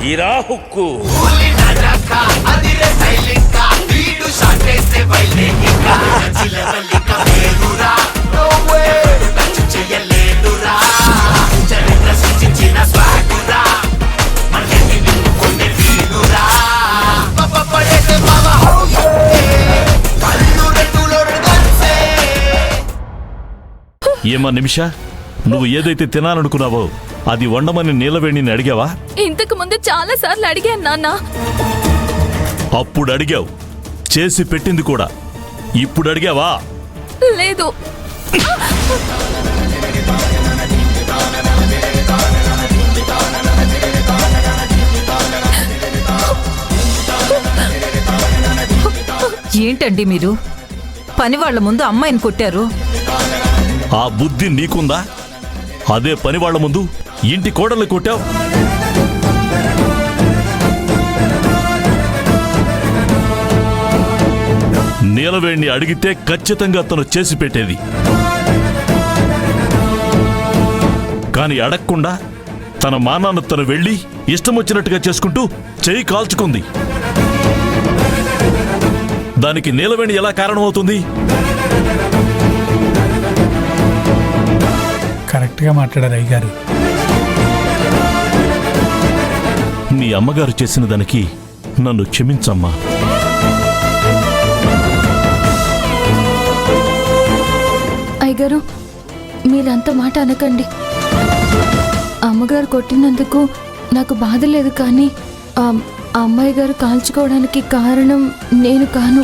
Heera hook ఏమా నిమిష, నువ్వు ఏదైతే తినాలనుకున్నావో అది వండమని నీలవేణిని అడిగావా? ఇంతకు ముందు చాలా సార్లు అడిగాను నాన్న. అప్పుడు అడిగావు, చేసి పెట్టింది కూడా. ఇప్పుడు అడిగావా? లేదు. ఏంటండి మీరు పని వాళ్ళ ముందు అమ్మాయిని కొట్టారు? ఆ బుద్ధి నీకుందా? అదే పని వాళ్ళ ముందు ఇంటి కోడల్ని కొట్టావు. నీలవేణ్ణి అడిగితే ఖచ్చితంగా తను చేసి పెట్టేది. కాని అడగకుండా తన మానాన్న తను వెళ్ళి ఇష్టం వచ్చినట్టుగా చేసుకుంటూ చెయ్యి కాల్చుకుంది. దానికి నీలవేణి ఎలా కారణమవుతుంది? కరెక్ట్గా మాట్లాడారు అయ్యగారు. మీ అమ్మగారు చేసిన దానికి నన్ను క్షమించమ్మా. అయ్యగారు, మీరంత మాట అనకండి. అమ్మగారు కొట్టినందుకు నాకు బాధ లేదు, కానీ ఆ అమ్మాయి గారు కాల్చుకోవడానికి కారణం నేను కాను.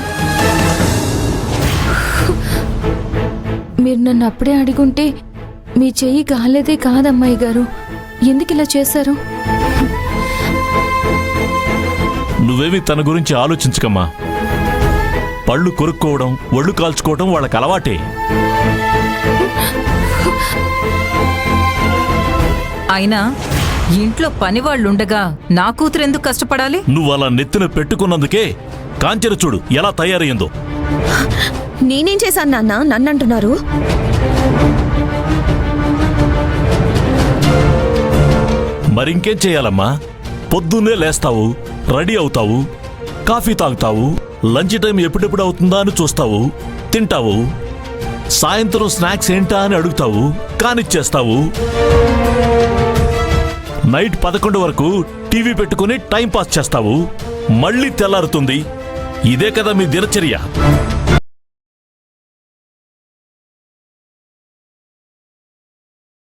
మీరు నన్ను అప్పుడే అడిగుంటే మీ చెయ్యి కాలేదే కాదమ్మాయి గారు. ఎందుకు ఇలా చేశారు? నువ్వేమి తన గురించి ఆలోచించకమ్మా. పళ్ళు కొరుక్కోవడం, ఒళ్ళు కాల్చుకోవడం వాళ్ళకి అలవాటే. అయినా ఇంట్లో పని వాళ్ళుండగా నా కూతురెందుకు కష్టపడాలి? నువ్వు అలా నెత్తిన పెట్టుకున్నందుకే కాంచెర చూడు ఎలా తయారయ్యిందో. నేనేం చేశాను నాన్న, నన్ను అంటున్నారు? మరింకేం చేయాలమ్మా? పొద్దున్నే లేస్తావు, రెడీ అవుతావు, కాఫీ తాగుతావు, లంచ్ టైం ఎప్పుడెప్పుడు అవుతుందా అని చూస్తావు, తింటావు, సాయంత్రం స్నాక్స్ ఏంటా అని అడుగుతావు, కానిచ్చేస్తావు. నైట్ 11 వరకు టీవీ పెట్టుకుని టైం పాస్ చేస్తావు. మళ్ళీ తెల్లారుతుంది. ఇదే కదా మీ దినచర్య.